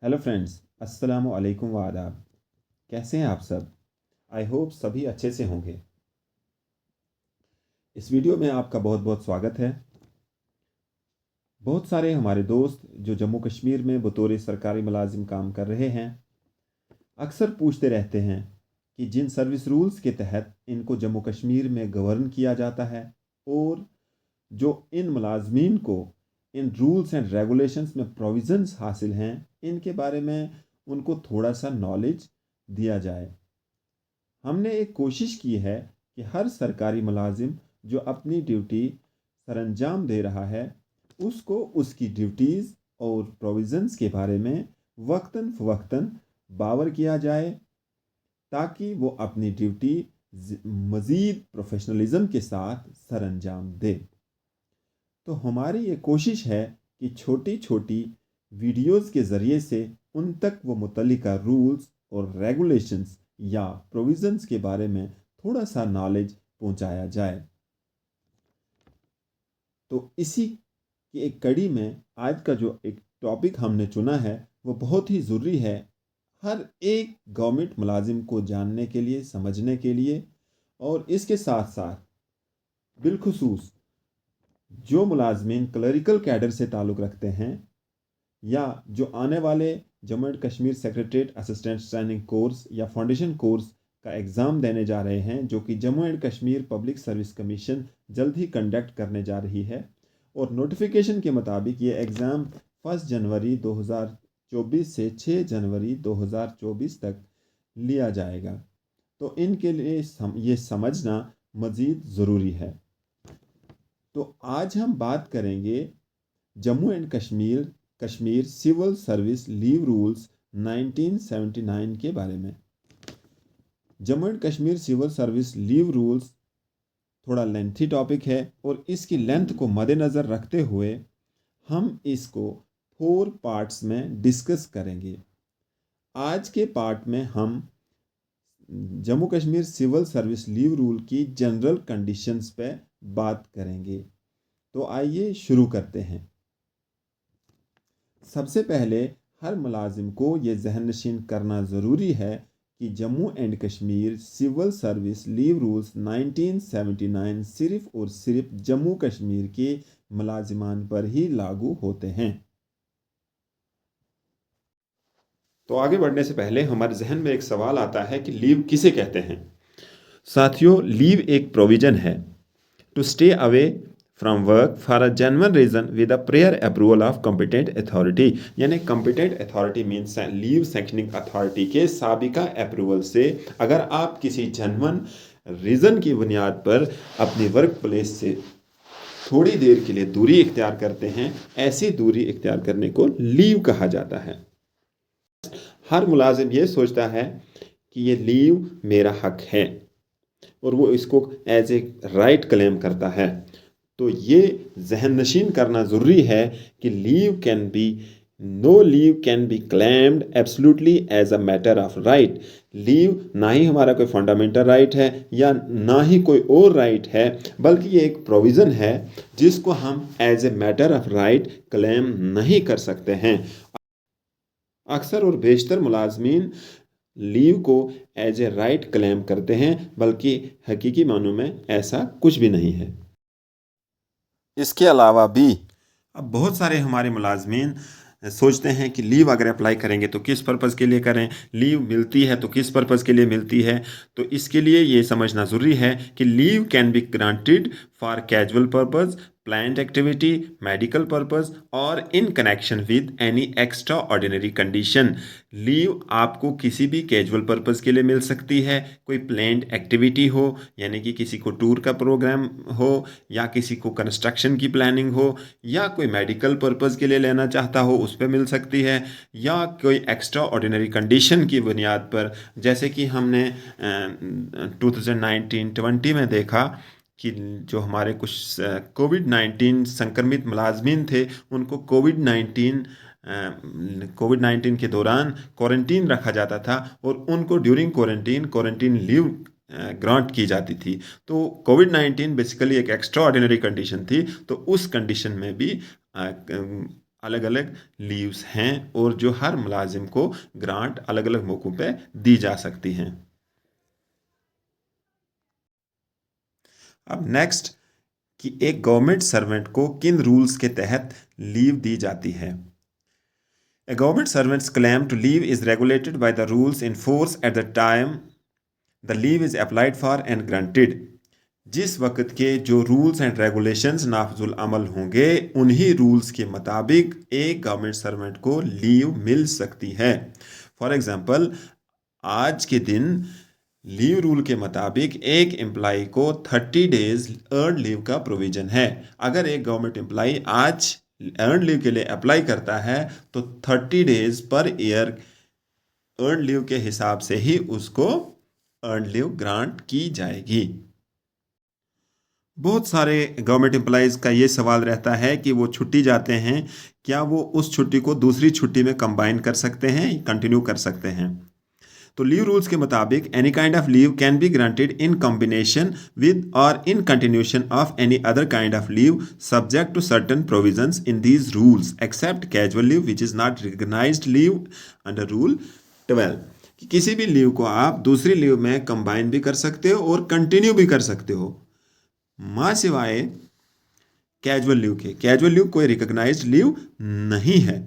Hello friends, अस्सलामु अलैकुम व आदाब। कैसे हैं आप सब? आई होप सभी अच्छे से होंगे। इस वीडियो में आपका बहुत बहुत स्वागत है। बहुत सारे हमारे दोस्त जो जम्मू कश्मीर में बतौर सरकारी मुलाजिम काम कर रहे हैं अक्सर पूछते रहते हैं कि जिन सर्विस रूल्स के तहत इनको जम्मू कश्मीर में गवर्न किया जाता है और जो इन मुलाजमीन को इन रूल्स एंड रेगुलेशंस में प्रोविजंस हासिल हैं, इनके बारे में उनको थोड़ा सा नॉलेज दिया जाए। हमने एक कोशिश की है कि हर सरकारी मुलाजिम जो अपनी ड्यूटी सरअंजाम दे रहा है उसको उसकी ड्यूटीज़ और प्रोविज़न्स के बारे में वक्तन फ़वक्तन बावर किया जाए, ताकि वो अपनी ड्यूटी मज़ीद प्रोफेशनलिज्म के साथ सरअंजाम दे। तो हमारी ये कोशिश है कि छोटी छोटी वीडियोज़ के ज़रिए से उन तक वो मुतल्लिका रूल्स और रेगुलेशंस या प्रोविज़न्स के बारे में थोड़ा सा नॉलेज पहुंचाया जाए। तो इसी की एक कड़ी में आज का जो एक टॉपिक हमने चुना है वो बहुत ही ज़रूरी है हर एक गवर्नमेंट मुलाजिम को जानने के लिए, समझने के लिए। और इसके साथ साथ बिलखुसूस जो मुलाजमीन क्लरिकल कैडर से ताल्लुक़ रखते हैं या जो आने वाले Jammu and Kashmir secretariat assistant training course या फाउंडेशन कोर्स का एग्ज़ाम देने जा रहे हैं, जो कि Jammu and Kashmir public service commission जल्द ही कंडक्ट करने जा रही है। और नोटिफिकेशन के मुताबिक ये एग्ज़ाम 1 जनवरी 2024 से 6 जनवरी 2024 तक लिया जाएगा। तो इनके लिए ये समझना मज़ीद ज़रूरी है। तो आज हम बात करेंगे Jammu and Kashmir civil service leave rules 1979 के बारे में। Jammu and Kashmir civil service leave rules थोड़ा लेंथी टॉपिक है और इसकी लेंथ को मद्देनज़र रखते हुए हम इसको 4 पार्ट्स में डिस्कस करेंगे। आज के पार्ट में हम Jammu Kashmir civil service leave rule की जनरल कंडीशंस पे बात करेंगे। तो आइए शुरू करते हैं। सबसे पहले हर मुलाजिम को ये जहन नशीन करना ज़रूरी है कि Jammu and Kashmir civil service leave rules 1979 सिर्फ़ और सिर्फ जम्मू कश्मीर के मुलाजिमान पर ही लागू होते हैं। तो आगे बढ़ने से पहले हमारे जहन में एक सवाल आता है कि लीव किसे कहते हैं। साथियों, लीव एक प्रोविज़न है to stay away from work for a genuine reason with a prior approval of competent authority. यानी competent authority means leave sanctioning authority के साबिका अप्रूवल से अगर आप किसी जेन्युइन रीज़न की बुनियाद पर अपनी वर्क प्लेस से थोड़ी देर के लिए दूरी इख्तियार करते हैं, ऐसी दूरी इख्तियार करने को लीव कहा जाता है। हर मुलाजिम ये सोचता है कि ये लीव मेरा हक है और वो इसको एज ए राइट क्लेम करता है। तो ये जहन नशीन करना ज़रूरी है कि no leave can be claimed absolutely as a matter of right. Leave ना ही हमारा कोई फंडामेंटल राइट है या ना ही कोई और राइट है, बल्कि ये एक प्रोविज़न है जिसको हम as a matter of right claim नहीं कर सकते हैं। अक्सर और बेशतर मुलाजमीन लीव को एज ए राइट क्लेम करते हैं, बल्कि हकीकी मानों में ऐसा कुछ भी नहीं है। इसके अलावा भी अब बहुत सारे हमारे मुलाजमीन सोचते हैं कि लीव अगर अप्लाई करेंगे तो किस पर्पज़ के लिए करें, लीव मिलती है तो किस पर्पज़ के लिए मिलती है। तो इसके लिए ये समझना ज़रूरी है कि leave can be granted for casual purpose, planned activity, medical purpose or in connection with any extraordinary condition. Leave आपको किसी भी कैजुअल पर्पज़ के लिए मिल सकती है, कोई प्लान्ड एक्टिविटी हो यानी कि किसी को टूर का प्रोग्राम हो या किसी को कंस्ट्रक्शन की प्लानिंग हो या कोई मेडिकल पर्पज़ के लिए लेना चाहता हो उस पर मिल सकती है, या कोई एक्स्ट्रा ऑर्डिनरी कंडीशन की बुनियाद पर, जैसे कि हमने 2019-20 में देखा कि जो हमारे कुछ कोविड-19 संक्रमित मुलाजमीन थे उनको कोविड-19 के दौरान क्वारंटीन रखा जाता था और उनको ड्यूरिंग क्वारंटीन लीव ग्रांट की जाती थी। तो कोविड-19 बेसिकली एक एक्स्ट्रा ऑर्डिनरी कंडीशन थी, तो उस कंडीशन में भी अलग अलग लीव्स हैं और जो हर मुलाजिम को ग्रांट अलग अलग मौक़ों पे दी जा सकती हैं। अब नेक्स्ट कि एक गवर्नमेंट सर्वेंट को किन रूल्स के तहत लीव दी जाती है। A government servant's claim to leave is regulated by the rules in force at the time the leave is applied for and granted. जिस वक्त के जो रूल्स एंड रेगुलेशंस नाफजुल अमल होंगे उन्हीं रूल्स के मुताबिक एक गवर्नमेंट सर्वेंट को लीव मिल सकती है। फॉर एग्जांपल, आज के दिन लीव रूल के मुताबिक एक एम्प्लाई को 30 डेज अर्न लीव का प्रोविज़न है। अगर एक गवर्नमेंट एम्प्लाई आज अर्न लीव के लिए अप्लाई करता है तो 30 days per year earn leave के हिसाब से ही उसको अर्न लीव ग्रांट की जाएगी। बहुत सारे गवर्नमेंट एम्प्लॉइज़ का ये सवाल रहता है कि वो छुट्टी जाते हैं, क्या वो उस छुट्टी को दूसरी छुट्टी में कंबाइन कर सकते हैं, कंटिन्यू कर सकते हैं। तो लीव रूल्स के मुताबिक any kind of leave can be granted in combination with or in continuation of any other kind of leave subject to certain provisions in these rules except casual leave which is not recognised leave under rule 12। कि किसी भी leave को आप दूसरी leave में combine भी कर सकते हो और कंटिन्यू भी कर सकते हो, माँ सिवाय कैजुअल लीव के। कैजुअल लीव कोई रिकग्नाइज्ड लीव नहीं है,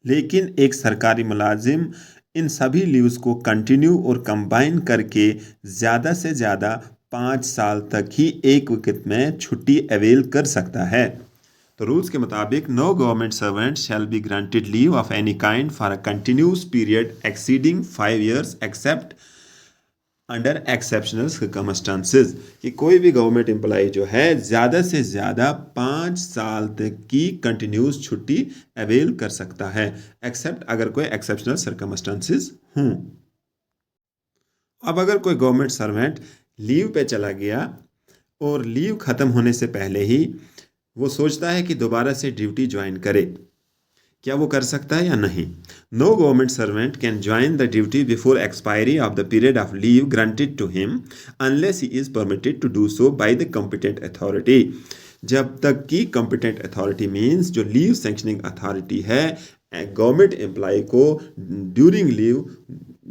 लेकिन एक सरकारी मुलाजिम इन सभी लीव्स को कंटिन्यू और कंबाइन करके ज़्यादा से ज़्यादा 5 साल तक ही एक वक्त में छुट्टी अवेल कर सकता है। तो रूल्स के मुताबिक no government servant shall be granted leave of any kind for a continuous period exceeding 5 years except under exceptional circumstances. कि कोई भी गवर्नमेंट एम्प्लॉय जो है ज़्यादा से ज़्यादा 5 साल तक की कंटिन्यूस छुट्टी अवेल कर सकता है, एक्सेप्ट अगर कोई एक्सेप्शनल सर्कमस्टांसेस हों। अब अगर कोई गवर्नमेंट सर्वेंट लीव पे चला गया और लीव ख़त्म होने से पहले ही वो सोचता है कि दोबारा से ड्यूटी ज्वाइन करे, क्या वो कर सकता है या नहीं? No government servant can join the duty before expiry of the period of leave granted to him unless he is permitted to do so by the competent authority. जब तक कि कॉम्पिटेंट अथॉरिटी मीन्स जो leave sanctioning authority है government employee को during leave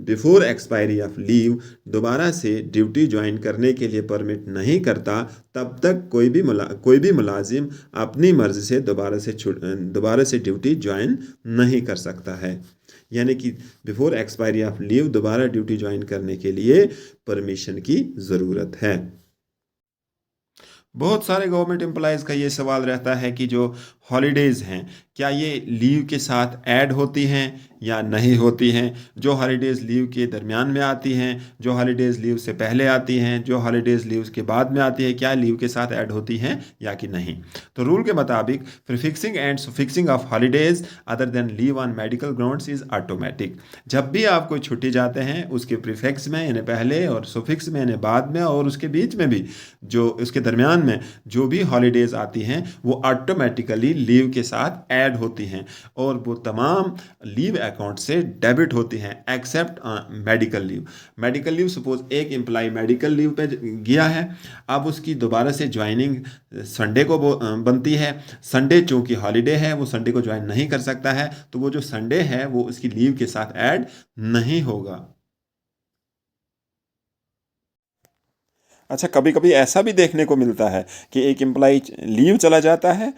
before expiry of leave दोबारा से duty join करने के लिए परमिट नहीं करता, तब तक कोई भी मुलाजिम अपनी मर्ज़ी से दोबारा से ड्यूटी ज्वाइन नहीं कर सकता है। यानी कि बिफोर एक्सपायरी ऑफ लीव दोबारा ड्यूटी ज्वाइन करने के लिए परमिशन की ज़रूरत है। बहुत सारे गवर्नमेंट एम्प्लॉयज़ का ये सवाल रहता है कि जो हॉलीडेज़ हैं क्या ये लीव के साथ ऐड होती हैं या नहीं होती हैं। जो हॉलीडेज़ लीव के दरमियान में आती हैं, जो हॉलीडेज़ लीव से पहले आती हैं, जो हॉलीडेज़ लीव के बाद में आती है, क्या लीव के साथ ऐड होती हैं या कि नहीं। तो रूल के मुताबिक prefixing and suffixing of holidays other than leave on medical grounds is automatic. जब भी आप कोई छुट्टी जाते हैं उसके प्रीफिक्स में यानी पहले और सुफिक्स में यानी बाद में और उसके बीच में भी जो उसके दरमियान में जो भी हॉलीडेज़ आती हैं वो ऑटोमेटिकली लीव के साथ ऐड होती हैं और वो तमाम लीव अकाउंट से डेबिट होती हैं except medical leave. Medical leave suppose एक एम्प्लॉय मेडिकल लीव पे गया है, अब उसकी दोबारा से ज्वाइनिंग संडे को बनती है। संडे चूँकि हॉलीडे है वो संडे को ज्वाइन नहीं कर सकता है, तो वो जो संडे है वो उसकी लीव के साथ ऐड नहीं होगा। अच्छा, कभी कभी ऐसा भी देखने को मिलता है कि एक एम्प्लॉय लीव चला जाता है,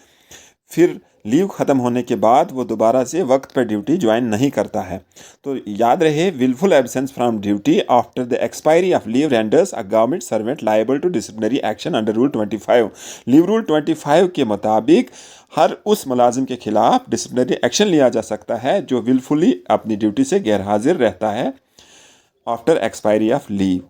फिर लीव ख़त्म होने के बाद वो दोबारा से वक्त पर ड्यूटी ज्वाइन नहीं करता है। तो याद रहे, wilful absence from duty after the expiry of leave renders a government servant liable to disciplinary action under rule 25। Leave rule 25 के मुताबिक हर उस मुलाजिम के खिलाफ डिसिप्लिनरी एक्शन लिया जा सकता है जो विलफुली अपनी ड्यूटी से गैर हाजिर रहता है after expiry of leave.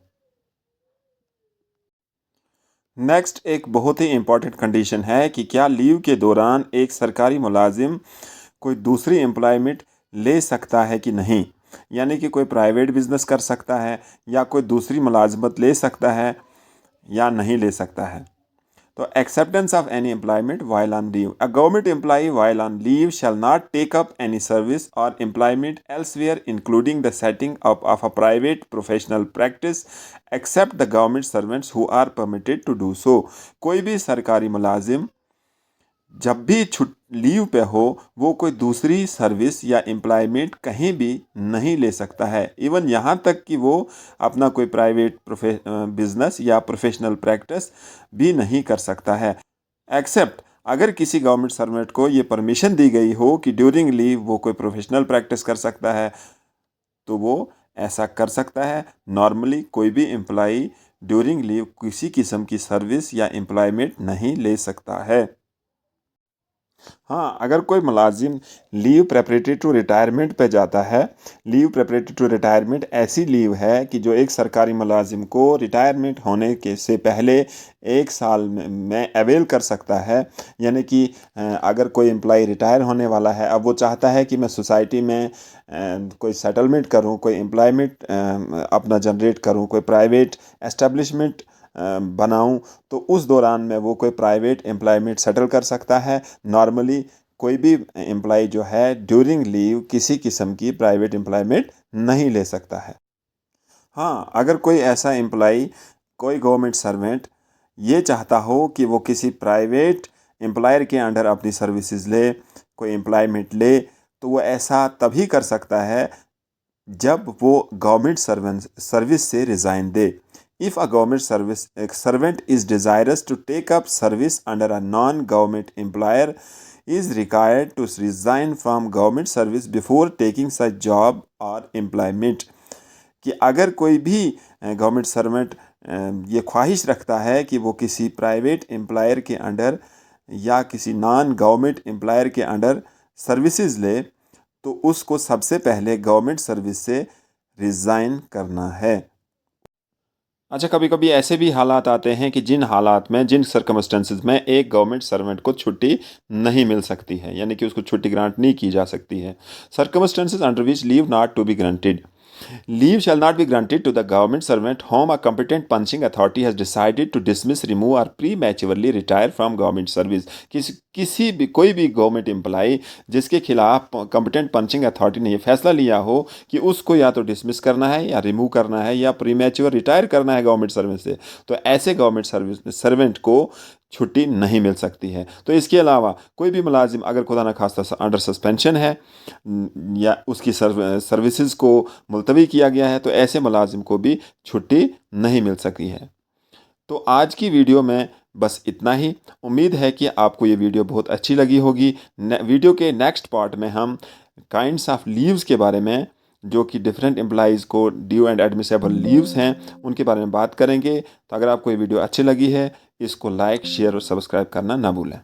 Next एक बहुत ही इम्पॉर्टेंट कंडीशन है कि क्या लीव के दौरान एक सरकारी मुलाजिम कोई दूसरी एम्प्लॉयमेंट ले सकता है कि नहीं। यानी कि कोई प्राइवेट बिजनेस कर सकता है या कोई दूसरी मुलाजमत ले सकता है या नहीं ले सकता है। तो acceptance of any employment while on leave. A government employee while on leave shall not take up any service or employment elsewhere including the setting up of a private professional practice except the government servants who are permitted to do so. कोई भी सरकारी मुलाजिम जब भी leave पे हो वो कोई दूसरी सर्विस या एम्प्लॉयमेंट कहीं भी नहीं ले सकता है। इवन यहाँ तक कि वो अपना कोई प्राइवेट बिजनेस या प्रोफेशनल प्रैक्टिस भी नहीं कर सकता है, एक्सेप्ट अगर किसी गवर्नमेंट सर्वेंट को ये परमिशन दी गई हो कि ड्यूरिंग लीव वो कोई प्रोफेशनल प्रैक्टिस कर सकता है, तो वो ऐसा कर सकता है। नॉर्मली कोई भी एम्प्लॉई ड्यूरिंग लीव किसी किस्म की सर्विस या एम्प्लॉयमेंट नहीं ले सकता है। हाँ, अगर कोई मुलाजिम लीव प्रेपरेटरी टू रिटायरमेंट पे जाता है, लीव प्रेपरेटरी टू रिटायरमेंट ऐसी लीव है कि जो एक सरकारी मुलाजिम को रिटायरमेंट होने के से पहले 1 साल में अवेल कर सकता है। यानी कि अगर कोई एम्प्लॉय रिटायर होने वाला है, अब वो चाहता है कि मैं सोसाइटी में कोई सेटलमेंट करूं, कोई एम्प्लॉयमेंट अपना जनरेट करूं, कोई प्राइवेट एस्टेब्लिशमेंट बनाऊं, तो उस दौरान में वो कोई प्राइवेट एम्प्लॉयमेंट सेटल कर सकता है। नॉर्मली कोई भी एम्प्लॉय जो है ड्यूरिंग लीव किसी किस्म की प्राइवेट एम्प्लॉयमेंट नहीं ले सकता है। हाँ, अगर कोई ऐसा एम्प्लॉय, कोई गवर्नमेंट सर्वेंट ये चाहता हो कि वो किसी प्राइवेट एम्प्लॉयर के अंडर अपनी सर्विसेज ले, कोई एम्प्लॉयमेंट ले, तो वो ऐसा तभी कर सकता है जब वो गवर्नमेंट सर्विस से resign they. If a government servant is desirous to take up service under a non-government employer, is required to resign from government service before taking such job or employment। कि अगर कोई भी government servant ये ख्वाहिश रखता है कि वो किसी प्राइवेट एम्प्लॉयर के अंडर या किसी नॉन गवर्नमेंट एम्प्लॉयर के अंडर सर्विसेज ले, तो उसको सबसे पहले गवर्नमेंट सर्विस से रिज़ाइन करना है। अच्छा, कभी कभी ऐसे भी हालात आते हैं कि जिन हालात में, जिन सर्कमस्टेंसेस में एक गवर्नमेंट सर्वेंट को छुट्टी नहीं मिल सकती है, यानी कि उसको छुट्टी ग्रांट नहीं की जा सकती है। Circumstances under which leave not to be granted. Leave shall not be granted to the government servant whom a competent punching authority has decided to dismiss, remove or prematurely retire from government service। किसी भी कोई भी government employ जिसके खिलाफ competent punching authority ने ये फैसला लिया हो कि उसको या तो डिसमिस करना है या रिमूव करना है या प्रीमैच्योर रिटायर करना है गवर्नमेंट सर्विस से, तो ऐसे गवर्नमेंट सर्वेंट को छुट्टी नहीं मिल सकती है। तो इसके अलावा कोई भी मुलाजिम अगर खुदा न खास्ता अंडर सस्पेंशन है या उसकी सर्विसेज को मुलतवी किया गया है, तो ऐसे मुलाजिम को भी छुट्टी नहीं मिल सकती है। तो आज की वीडियो में बस इतना ही। उम्मीद है कि आपको ये वीडियो बहुत अच्छी लगी होगी। वीडियो के नेक्स्ट पार्ट में हम काइंड्स ऑफ लीव्स के बारे में, जो कि डिफरेंट एम्प्लॉयज़ को ड्यू एंड एडमिसेबल लीव्स हैं, उनके बारे में बात करेंगे। तो अगर आपको ये वीडियो अच्छी लगी है, इसको लाइक, शेयर और सब्सक्राइब करना ना भूलें।